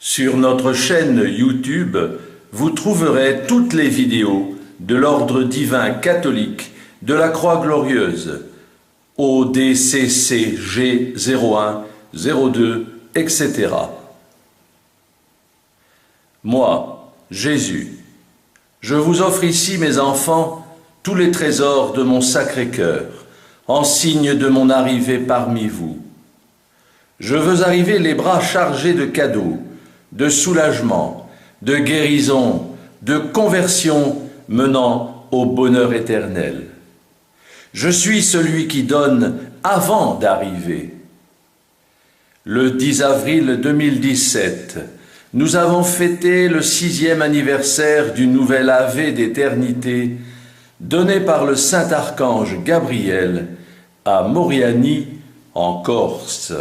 Sur notre chaîne YouTube, vous trouverez toutes les vidéos de l'Ordre divin catholique de la Croix Glorieuse, ODCCG 01, 02, etc. Moi, Jésus, je vous offre ici, mes enfants, tous les trésors de mon Sacré-Cœur, en signe de mon arrivée parmi vous. Je veux arriver les bras chargés de cadeaux, de soulagement, de guérison, de conversion menant au bonheur éternel. Je suis celui qui donne avant d'arriver. Le 10 avril 2017, nous avons fêté le 6e anniversaire du nouvel Ave d'éternité donné par le Saint-Archange Gabriel à Moriani, en Corse.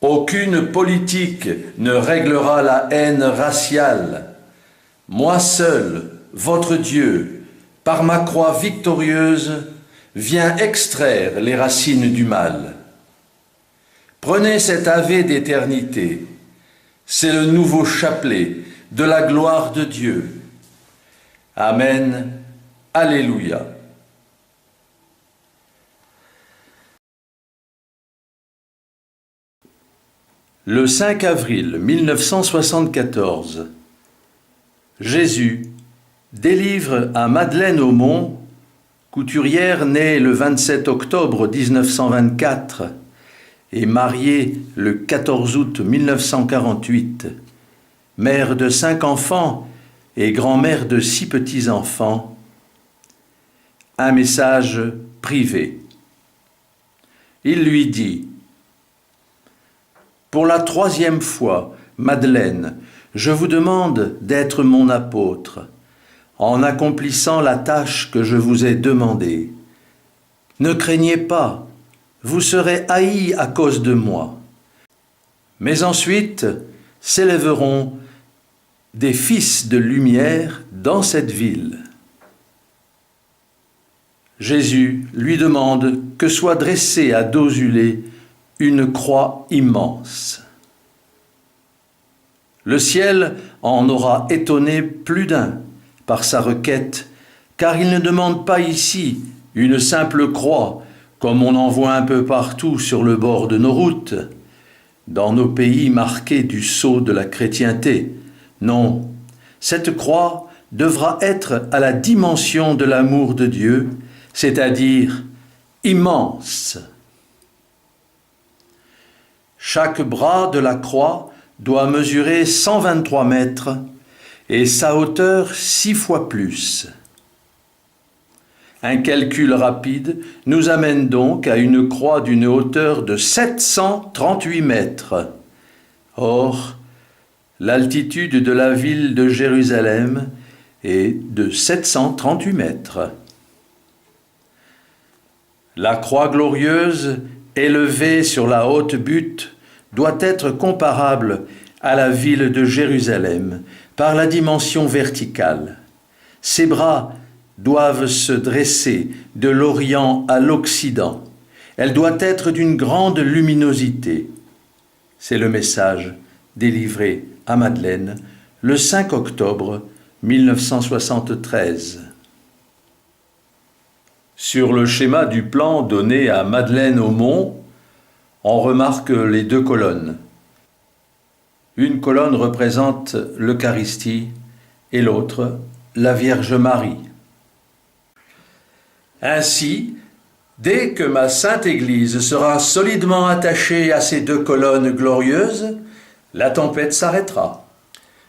Aucune politique ne réglera la haine raciale. Moi seul, votre Dieu, par ma croix victorieuse, viens extraire les racines du mal. Prenez cet Ave d'éternité. C'est le nouveau chapelet de la gloire de Dieu. Amen. Alléluia. Le 5 avril 1974, Jésus délivre à Madeleine Aumont, couturière née le 27 octobre 1924 et mariée le 14 août 1948, mère de 5 enfants et grand-mère de 6 petits-enfants, un message privé. Il lui dit: « Pour la 3e fois, Madeleine, je vous demande d'être mon apôtre, en accomplissant la tâche que je vous ai demandée. Ne craignez pas, vous serez haïs à cause de moi. Mais ensuite s'élèveront des fils de lumière dans cette ville. » Jésus lui demande que soit dressée à Dozulé une croix immense. Le ciel en aura étonné plus d'un par sa requête, car il ne demande pas ici une simple croix, comme on en voit un peu partout sur le bord de nos routes, dans nos pays marqués du sceau de la chrétienté. Non, cette croix devra être à la dimension de l'amour de Dieu, c'est-à-dire immense. Chaque bras de la croix doit mesurer 123 mètres et sa hauteur 6 fois plus. Un calcul rapide nous amène donc à une croix d'une hauteur de 738 mètres. Or, l'altitude de la ville de Jérusalem est de 738 mètres. La croix glorieuse, élevée sur la haute butte, doit être comparable à la ville de Jérusalem par la dimension verticale. Ses bras doivent se dresser de l'Orient à l'Occident. Elle doit être d'une grande luminosité. C'est le message délivré à Madeleine le 5 octobre 1973. Sur le schéma du plan donné à Madeleine Aumont, on remarque les 2 colonnes. Une colonne représente l'Eucharistie et l'autre la Vierge Marie. Ainsi, dès que ma Sainte Église sera solidement attachée à ces 2 colonnes glorieuses, la tempête s'arrêtera.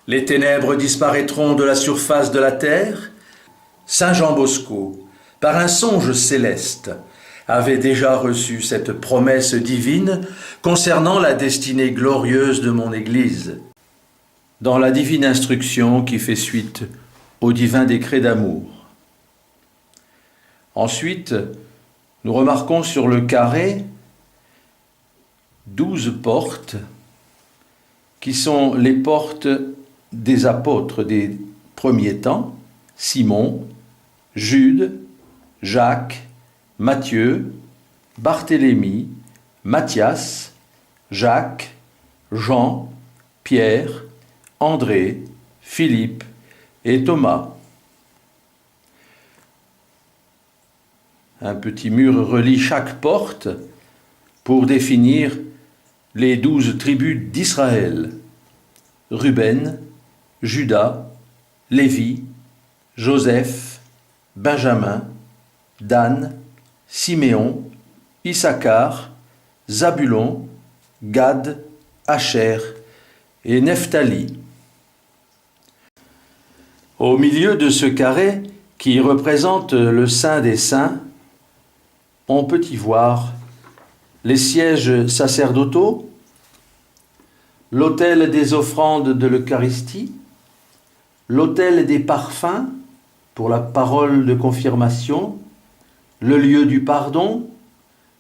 Les ténèbres disparaîtront de la surface de la terre. Saint Jean Bosco, par un songe céleste, avait déjà reçu cette promesse divine concernant la destinée glorieuse de mon Église, dans la divine instruction qui fait suite au divin décret d'amour. Ensuite, nous remarquons sur le carré 12 portes qui sont les portes des apôtres des premiers temps: Simon, Jude, Jacques, Matthieu, Barthélemy, Matthias, Jacques, Jean, Pierre, André, Philippe et Thomas. Un petit mur relie chaque porte pour définir les 12 tribus d'Israël. Ruben, Juda, Lévi, Joseph, Benjamin, Dan, Siméon, Issachar, Zabulon, Gad, Asher et Nephtali. Au milieu de ce carré qui représente le Saint des Saints, on peut y voir les sièges sacerdotaux, l'autel des offrandes de l'Eucharistie, l'autel des parfums pour la parole de confirmation, le lieu du pardon,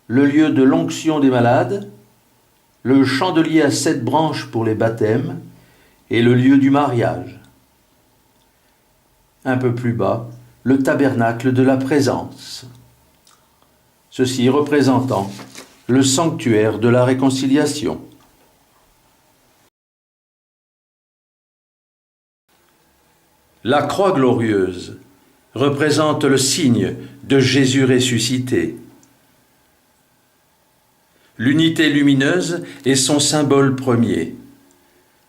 le lieu de l'onction des malades, le chandelier à 7 branches pour les baptêmes et le lieu du mariage. Un peu plus bas, le tabernacle de la présence. Ceci représentant le sanctuaire de la réconciliation. La croix glorieuse représente le signe de Jésus ressuscité. L'unité lumineuse est son symbole premier.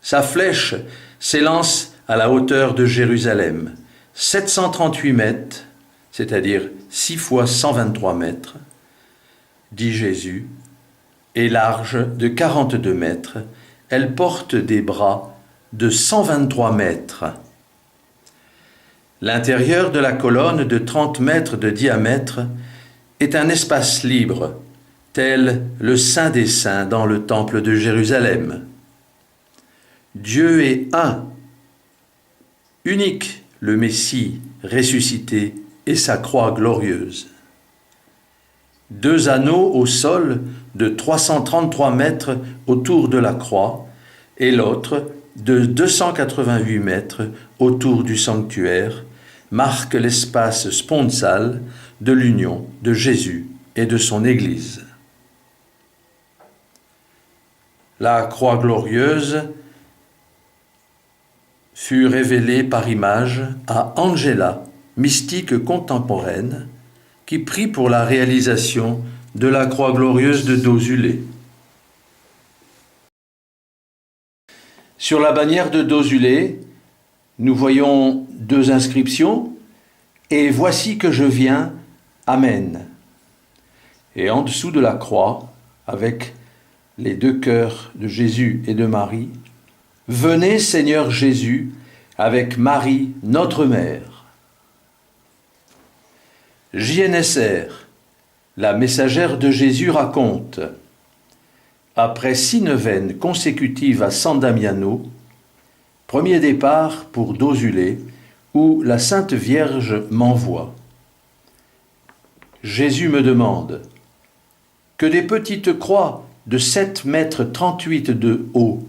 Sa flèche s'élance à la hauteur de Jérusalem, 738 mètres, c'est-à-dire 6 fois 123 mètres, dit Jésus, est large de 42 mètres, elle porte des bras de 123 mètres. L'intérieur de la colonne de 30 mètres de diamètre est un espace libre, tel le Saint des Saints dans le temple de Jérusalem. Dieu est un, unique le Messie ressuscité et sa croix glorieuse. 2 anneaux au sol de 333 mètres autour de la croix et l'autre de 288 mètres autour du sanctuaire marquent l'espace sponsal de l'union de Jésus et de son Église. La croix glorieuse fut révélée par image à Angela, mystique contemporaine, qui prie pour la réalisation de la croix glorieuse de Dozulé. Sur la bannière de Dozulé, nous voyons 2 inscriptions « Et voici que je viens, Amen ». Et en dessous de la croix, avec les 2 cœurs de Jésus et de Marie, « Venez Seigneur Jésus, avec Marie, notre mère ». JNSR, la messagère de Jésus, raconte: après 6 neuvaines consécutives à San Damiano, premier départ pour Dozulé, où la Sainte Vierge m'envoie. Jésus me demande que des petites croix de 7 mètres 38 de haut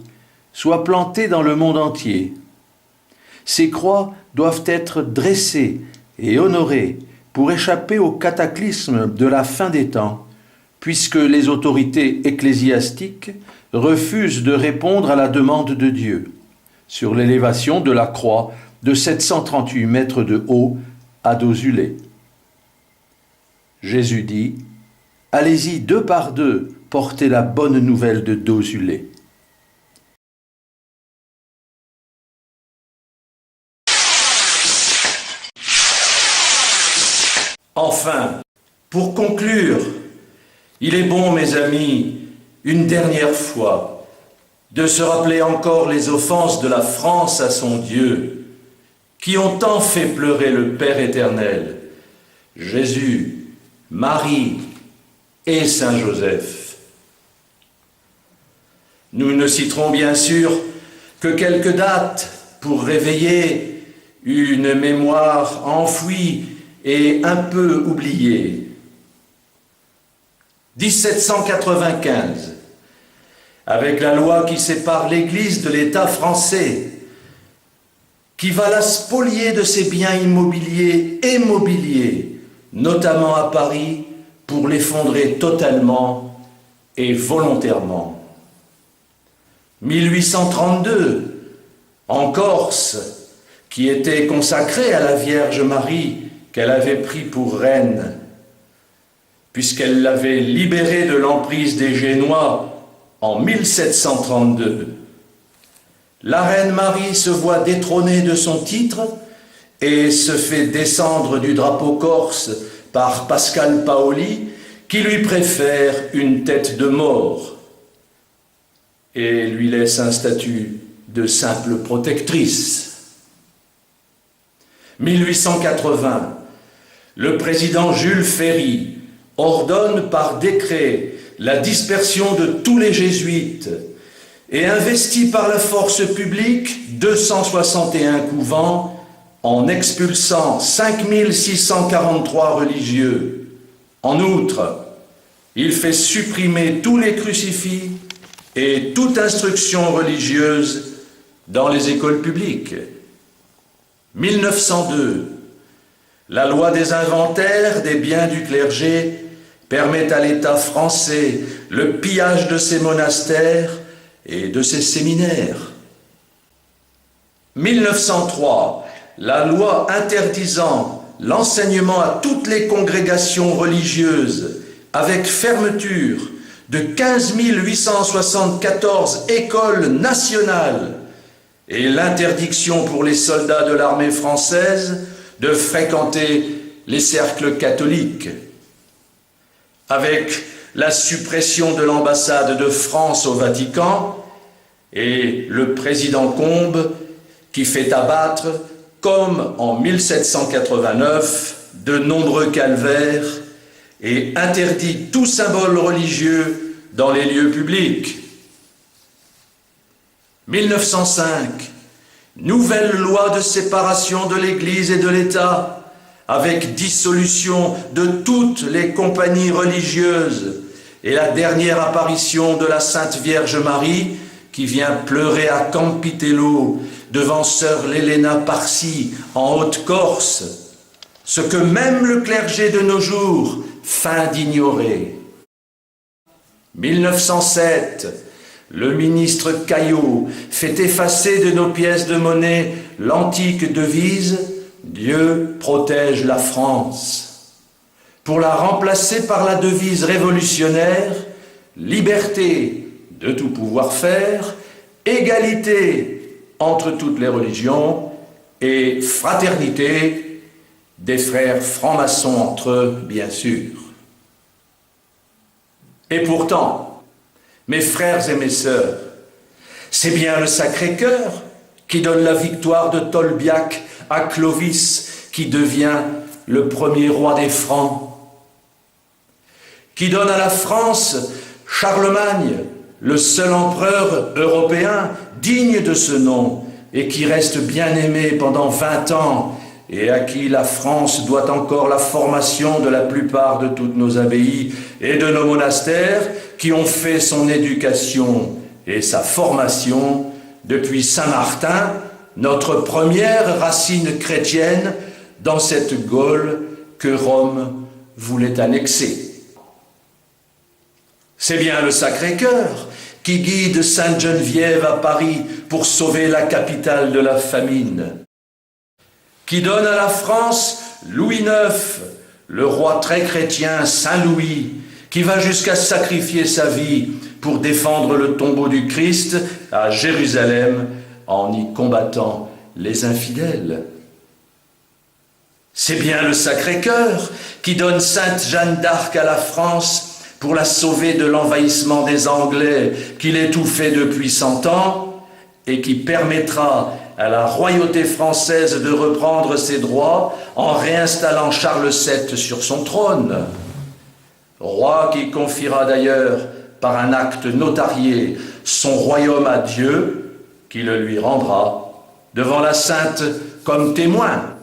soient plantées dans le monde entier. Ces croix doivent être dressées et honorées pour échapper au cataclysme de la fin des temps, puisque les autorités ecclésiastiques refusent de répondre à la demande de Dieu sur l'élévation de la croix de 738 mètres de haut à Dozulé. Jésus dit: « Allez-y 2 par 2, porter la bonne nouvelle de Dozulé. » Enfin, pour conclure, il est bon, mes amis, une dernière fois, de se rappeler encore les offenses de la France à son Dieu, qui ont tant fait pleurer le Père éternel, Jésus, Marie et Saint Joseph. Nous ne citerons bien sûr que quelques dates pour réveiller une mémoire enfouie et un peu oubliée. 1795, avec la loi qui sépare l'Église de l'État français, qui va la spolier de ses biens immobiliers et mobiliers, notamment à Paris, pour l'effondrer totalement et volontairement. 1832, en Corse, qui était consacrée à la Vierge Marie qu'elle avait pris pour reine, puisqu'elle l'avait libérée de l'emprise des Génois en 1732. La reine Marie se voit détrônée de son titre et se fait descendre du drapeau corse par Pascal Paoli, qui lui préfère une tête de mort et lui laisse un statut de simple protectrice. 1880, le président Jules Ferry ordonne par décret la dispersion de tous les jésuites et investit par la force publique 261 couvents en expulsant 5643 religieux. En outre, il fait supprimer tous les crucifix et toute instruction religieuse dans les écoles publiques. 1902, la loi des inventaires des biens du clergé permet à l'État français le pillage de ses monastères et de ses séminaires. 1903, la loi interdisant l'enseignement à toutes les congrégations religieuses avec fermeture de 15 874 écoles nationales et l'interdiction pour les soldats de l'armée française de fréquenter les cercles catholiques. Avec la suppression de l'ambassade de France au Vatican et le président Combes qui fait abattre, comme en 1789, de nombreux calvaires et interdit tout symbole religieux dans les lieux publics. 1905, nouvelle loi de séparation de l'Église et de l'État, avec dissolution de toutes les compagnies religieuses et la dernière apparition de la Sainte Vierge Marie qui vient pleurer à Campitello devant sœur Lélena Parsi en Haute-Corse, ce que même le clergé de nos jours feint d'ignorer. 1907, le ministre Caillot fait effacer de nos pièces de monnaie l'antique devise « Dieu protège la France » pour la remplacer par la devise révolutionnaire « Liberté de tout pouvoir faire, égalité entre toutes les religions et fraternité des frères francs-maçons entre eux, bien sûr. » Et pourtant, mes frères et mes sœurs, c'est bien le Sacré-Cœur qui donne la victoire de Tolbiac à Clovis, qui devient le premier roi des Francs, qui donne à la France Charlemagne, le seul empereur européen digne de ce nom et qui reste bien aimé pendant 20 ans et à qui la France doit encore la formation de la plupart de toutes nos abbayes et de nos monastères qui ont fait son éducation et sa formation depuis Saint-Martin, notre première racine chrétienne dans cette Gaule que Rome voulait annexer. C'est bien le Sacré-Cœur qui guide Sainte Geneviève à Paris pour sauver la capitale de la famine, qui donne à la France Louis IX, le roi très chrétien Saint-Louis, qui va jusqu'à sacrifier sa vie pour défendre le tombeau du Christ à Jérusalem en y combattant les infidèles. C'est bien le Sacré-Cœur qui donne Sainte Jeanne d'Arc à la France pour la sauver de l'envahissement des Anglais qui l'étouffaient depuis 100 ans et qui permettra à la royauté française de reprendre ses droits en réinstallant Charles VII sur son trône. Roi qui confiera d'ailleurs par un acte notarié son royaume à Dieu, qui le lui rendra devant la Sainte comme témoin.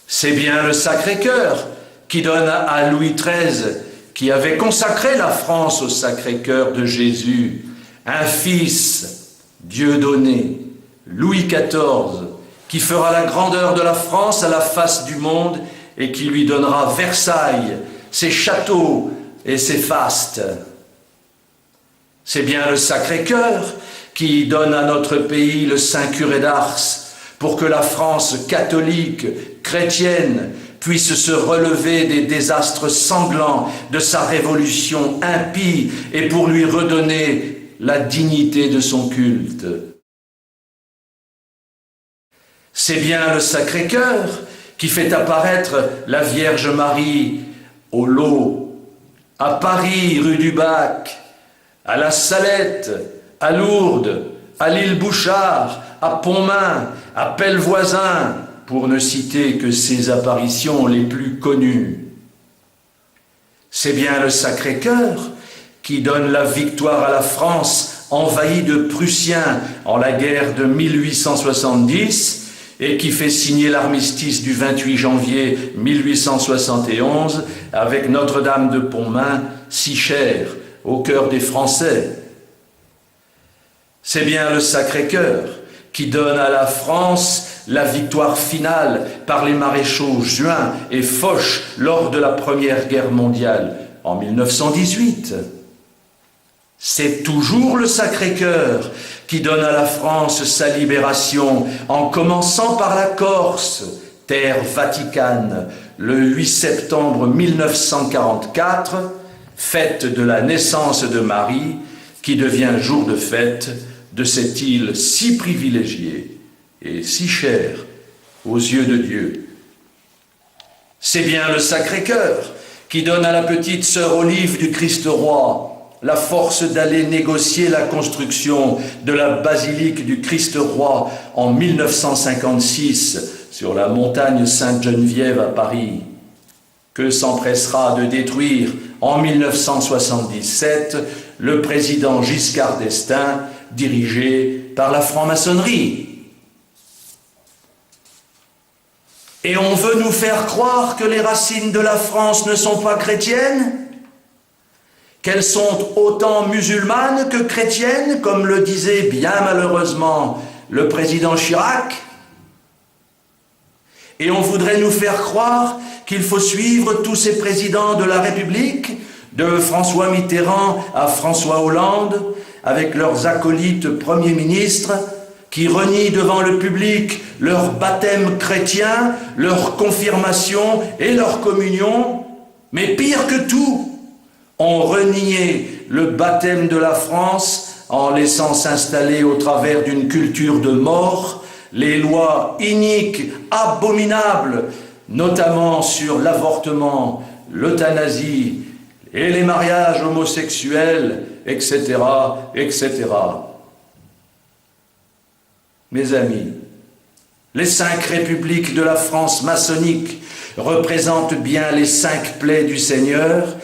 C'est bien le Sacré-Cœur qui donne à Louis XIII, qui avait consacré la France au Sacré-Cœur de Jésus, un fils, Dieudonné, Louis XIV, qui fera la grandeur de la France à la face du monde et qui lui donnera Versailles, ses châteaux et ses fastes. C'est bien le Sacré-Cœur qui donne à notre pays le Saint Curé d'Ars pour que la France catholique, chrétienne, puisse se relever des désastres sanglants de sa révolution impie et pour lui redonner la dignité de son culte. C'est bien le Sacré-Cœur qui fait apparaître la Vierge Marie au Lot, à Paris, rue du Bac, à la Salette, à Lourdes, à l'île Bouchard, à Pontmain, à Pellevoisin, pour ne citer que ses apparitions les plus connues. C'est bien le Sacré-Cœur qui donne la victoire à la France envahie de Prussiens en la guerre de 1870 et qui fait signer l'armistice du 28 janvier 1871 avec Notre-Dame de Pontmain, si chère au cœur des Français. C'est bien le Sacré-Cœur qui donne à la France la victoire finale par les maréchaux Juin et Foch lors de la Première Guerre mondiale en 1918. C'est toujours le Sacré-Cœur qui donne à la France sa libération en commençant par la Corse, terre vaticane, le 8 septembre 1944, fête de la naissance de Marie, qui devient jour de fête de cette île si privilégiée et si chère aux yeux de Dieu. C'est bien le Sacré-Cœur qui donne à la petite sœur Olive du Christ-Roi la force d'aller négocier la construction de la basilique du Christ-Roi en 1956 sur la montagne Sainte-Geneviève à Paris, que s'empressera de détruire en 1977 le président Giscard d'Estaing, dirigé par la franc-maçonnerie. Et on veut nous faire croire que les racines de la France ne sont pas chrétiennes, qu'elles sont autant musulmanes que chrétiennes, comme le disait bien malheureusement le président Chirac. Et on voudrait nous faire croire qu'il faut suivre tous ces présidents de la République, de François Mitterrand à François Hollande, avec leurs acolytes premiers ministres, qui renient devant le public leur baptême chrétien, leur confirmation et leur communion, mais pire que tout, ont renié le baptême de la France en laissant s'installer au travers d'une culture de mort les lois iniques, abominables, notamment sur l'avortement, l'euthanasie et les mariages homosexuels, etc., etc. Mes amis, les 5 républiques de la France maçonnique représentent bien les 5 plaies du Seigneur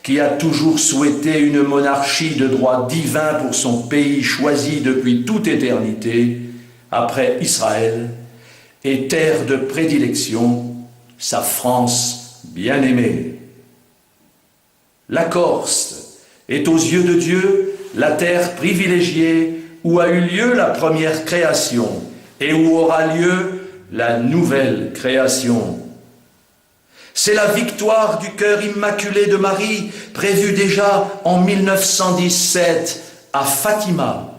qui a toujours souhaité une monarchie de droit divin pour son pays choisi depuis toute éternité, après Israël, et terre de prédilection, sa France bien-aimée. La Corse est aux yeux de Dieu la terre privilégiée où a eu lieu la première création et où aura lieu la nouvelle création. C'est la victoire du cœur immaculé de Marie, prévue déjà en 1917 à Fatima,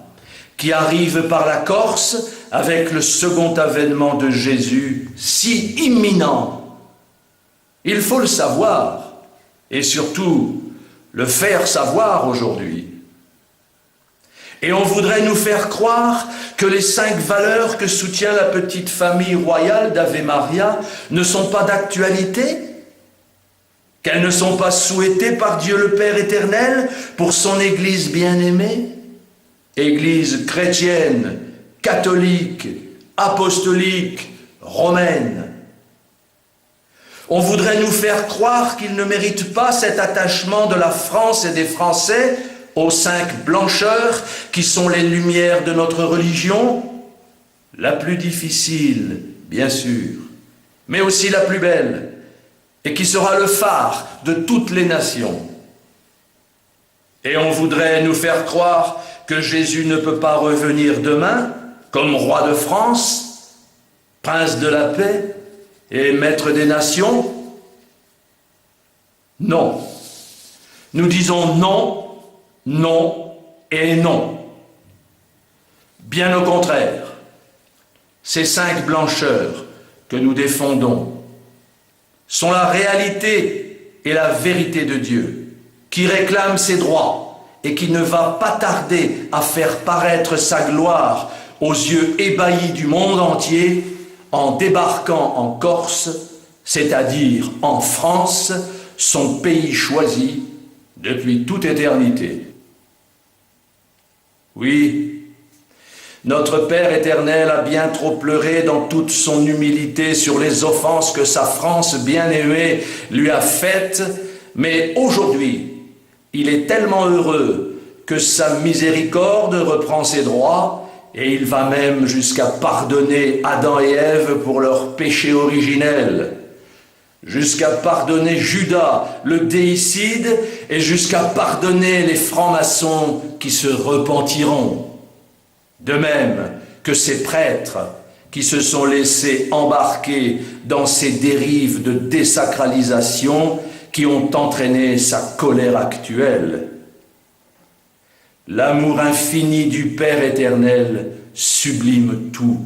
qui arrive par la Corse avec le second avènement de Jésus, si imminent. Il faut le savoir, et surtout le faire savoir aujourd'hui. Et on voudrait nous faire croire que les 5 valeurs que soutient la petite famille royale d'Ave Maria ne sont pas d'actualité, qu'elles ne sont pas souhaitées par Dieu le Père éternel pour son Église bien-aimée, Église chrétienne, catholique, apostolique, romaine. On voudrait nous faire croire qu'ils ne méritent pas cet attachement de la France et des Français aux 5 blancheurs qui sont les lumières de notre religion, la plus difficile, bien sûr, mais aussi la plus belle, et qui sera le phare de toutes les nations. Et on voudrait nous faire croire que Jésus ne peut pas revenir demain comme roi de France, prince de la paix et maître des nations. Non. Nous disons non, non, Et non, bien au contraire, ces 5 blancheurs que nous défendons sont la réalité et la vérité de Dieu, qui réclame ses droits et qui ne va pas tarder à faire paraître sa gloire aux yeux ébahis du monde entier en débarquant en Corse, c'est-à-dire en France, son pays choisi depuis toute éternité. Oui, notre Père éternel a bien trop pleuré dans toute son humilité sur les offenses que sa France bien-aimée lui a faites, mais aujourd'hui, il est tellement heureux que sa miséricorde reprend ses droits et il va même jusqu'à pardonner Adam et Ève pour leur péché originel, jusqu'à pardonner Judas le déicide et jusqu'à pardonner les francs-maçons qui se repentiront. De même que ces prêtres qui se sont laissés embarquer dans ces dérives de désacralisation qui ont entraîné sa colère actuelle. L'amour infini du Père éternel sublime tout.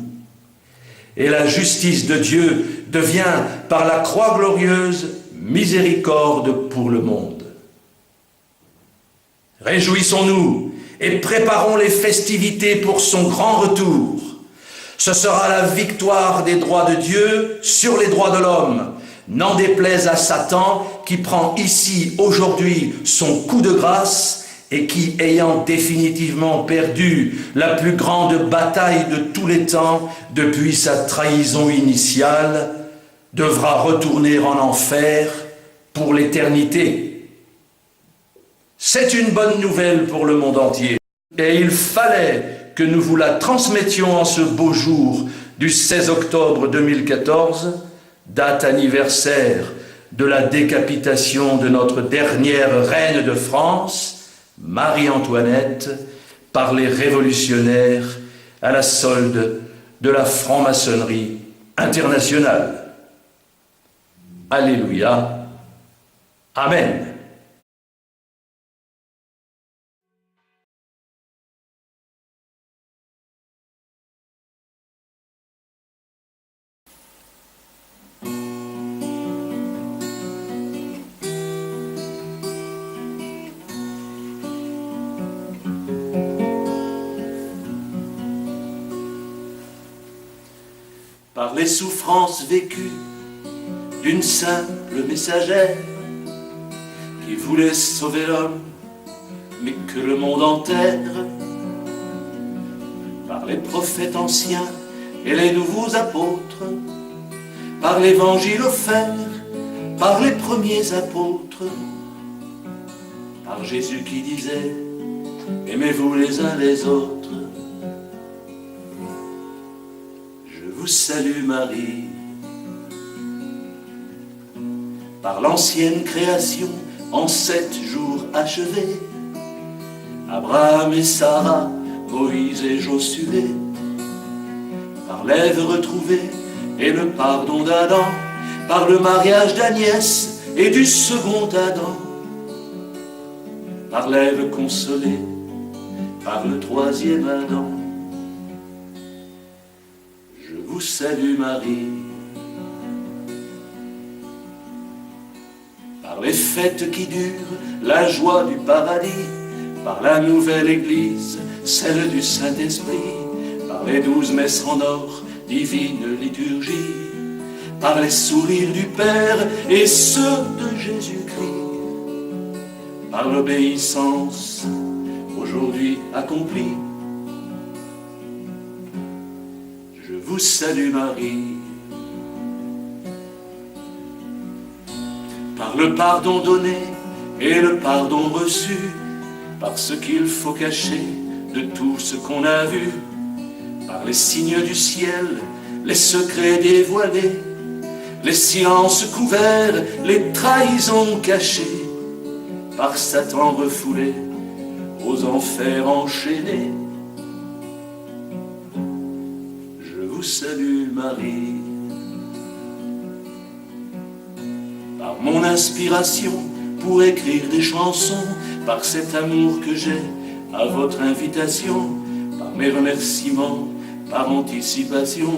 Et la justice de Dieu devient, par la croix glorieuse, miséricorde pour le monde. Réjouissons-nous et préparons les festivités pour son grand retour. Ce sera la victoire des droits de Dieu sur les droits de l'homme, n'en déplaise à Satan qui prend ici, aujourd'hui, son coup de grâce et qui, ayant définitivement perdu la plus grande bataille de tous les temps depuis sa trahison initiale, devra retourner en enfer pour l'éternité. C'est une bonne nouvelle pour le monde entier. Et il fallait que nous vous la transmettions en ce beau jour du 16 octobre 2014, date anniversaire de la décapitation de notre dernière reine de France, Marie-Antoinette, par les révolutionnaires à la solde de la franc-maçonnerie internationale. Alléluia. Amen. Par les souffrances vécues d'une simple messagère qui voulait sauver l'homme, mais que le monde enterre, par les prophètes anciens et les nouveaux apôtres, par l'évangile offert, par les premiers apôtres, par Jésus qui disait « Aimez-vous les uns les autres ». Salut Marie, par l'ancienne création en 7 jours achevés, Abraham et Sarah, Moïse et Josué, par l'Ève retrouvée et le pardon d'Adam, par le mariage d'Agnès et du second Adam, par l'Ève consolée, par le troisième Adam. Vous salue Marie, par les fêtes qui durent, la joie du paradis, par la nouvelle Église, celle du Saint-Esprit, par les 12 messes en or, divine liturgie, par les sourires du Père et ceux de Jésus-Christ, par l'obéissance aujourd'hui accomplie. Vous salue Marie, par le pardon donné et le pardon reçu, par ce qu'il faut cacher de tout ce qu'on a vu, par les signes du ciel, les secrets dévoilés, les silences couverts, les trahisons cachées, par Satan refoulé, aux enfers enchaînés. Salut Marie, par mon inspiration pour écrire des chansons, par cet amour que j'ai à votre invitation, par mes remerciements, par anticipation,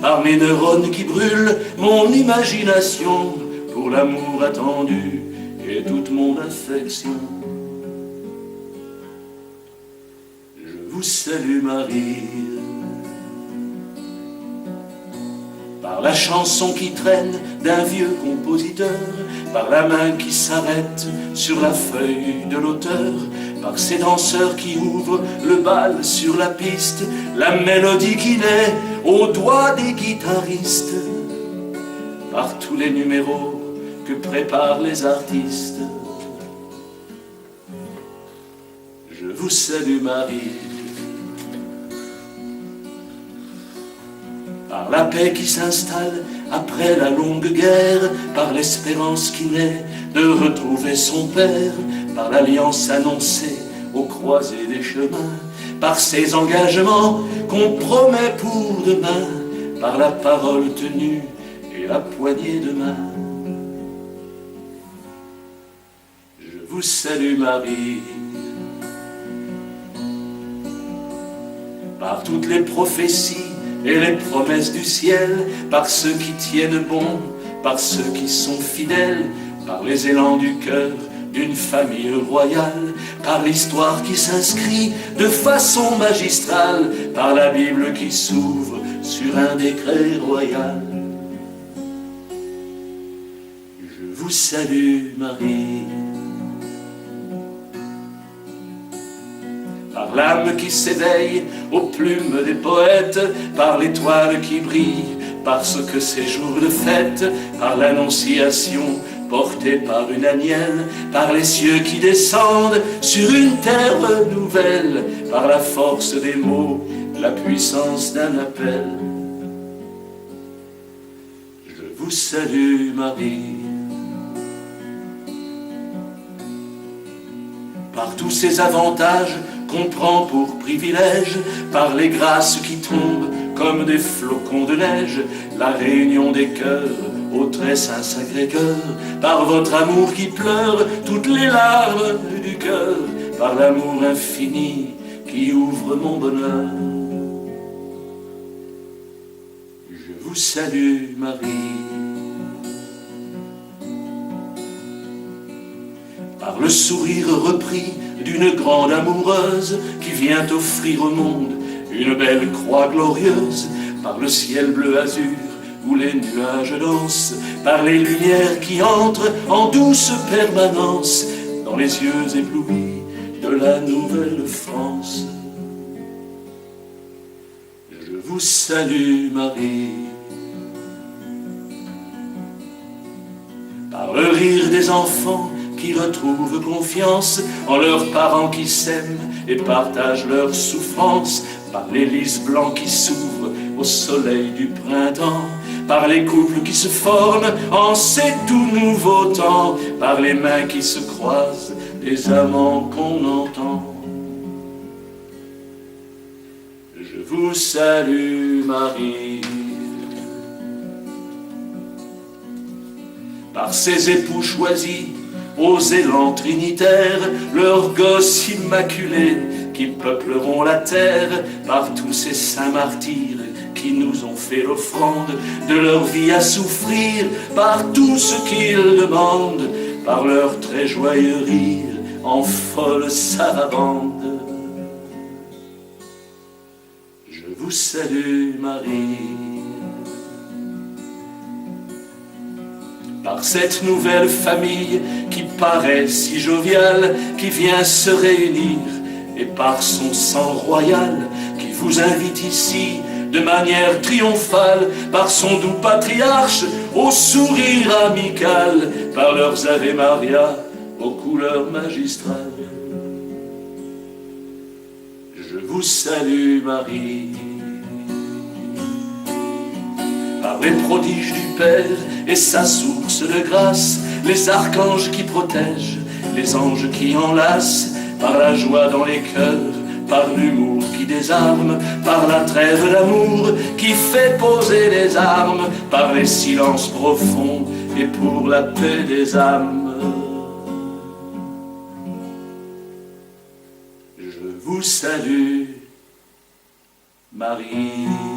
par mes neurones qui brûlent mon imagination, pour l'amour attendu et toute mon affection. Je vous salue Marie, par la chanson qui traîne d'un vieux compositeur, par la main qui s'arrête sur la feuille de l'auteur, par ces danseurs qui ouvrent le bal sur la piste, la mélodie qui naît aux doigts des guitaristes, par tous les numéros que préparent les artistes. Je vous salue Marie, par la paix qui s'installe après la longue guerre, par l'espérance qui naît de retrouver son père, par l'alliance annoncée aux croisées des chemins, par ces engagements qu'on promet pour demain, par la parole tenue et la poignée de main. Je vous salue Marie, par toutes les prophéties et les promesses du ciel, par ceux qui tiennent bon, par ceux qui sont fidèles, par les élans du cœur d'une famille royale, par l'histoire qui s'inscrit de façon magistrale, par la Bible qui s'ouvre sur un décret royal. Je vous salue Marie, par l'âme qui s'éveille aux plumes des poètes, par l'étoile qui brille, parce que c'est jour de fête, par l'annonciation portée par une agnelle, par les cieux qui descendent sur une terre nouvelle, par la force des mots, la puissance d'un appel. Je vous salue Marie, par tous ces avantages qu'on prend pour privilège, par les grâces qui tombent comme des flocons de neige, la réunion des cœurs au très saint Sacré-Cœur, par votre amour qui pleure toutes les larmes du cœur, par l'amour infini qui ouvre mon bonheur. Je vous salue Marie, par le sourire repris d'une grande amoureuse qui vient offrir au monde une belle croix glorieuse, par le ciel bleu azur où les nuages dansent, par les lumières qui entrent en douce permanence dans les yeux éblouis de la Nouvelle-France. Je vous salue Marie, par le rire des enfants qui retrouvent confiance en leurs parents qui s'aiment et partagent leurs souffrances, par les lys blancs qui s'ouvrent au soleil du printemps, par les couples qui se forment en ces tout nouveaux temps, par les mains qui se croisent, des amants qu'on entend. Je vous salue Marie, par ces époux choisis aux élans trinitaires, leurs gosses immaculés qui peupleront la terre, par tous ces saints martyrs qui nous ont fait l'offrande de leur vie à souffrir, par tout ce qu'ils demandent, par leur très joyeux rire en folle sarabande. Je vous salue Marie, par cette nouvelle famille qui paraît si joviale, qui vient se réunir, et par son sang royal qui vous invite ici de manière triomphale, par son doux patriarche au sourire amical, par leurs Ave Maria aux couleurs magistrales. Je vous salue Marie, par les prodiges du Père et sa source de grâce, les archanges qui protègent, les anges qui enlacent, par la joie dans les cœurs, par l'humour qui désarme, par la trêve d'amour qui fait poser les armes, par les silences profonds et pour la paix des âmes. Je vous salue, Marie.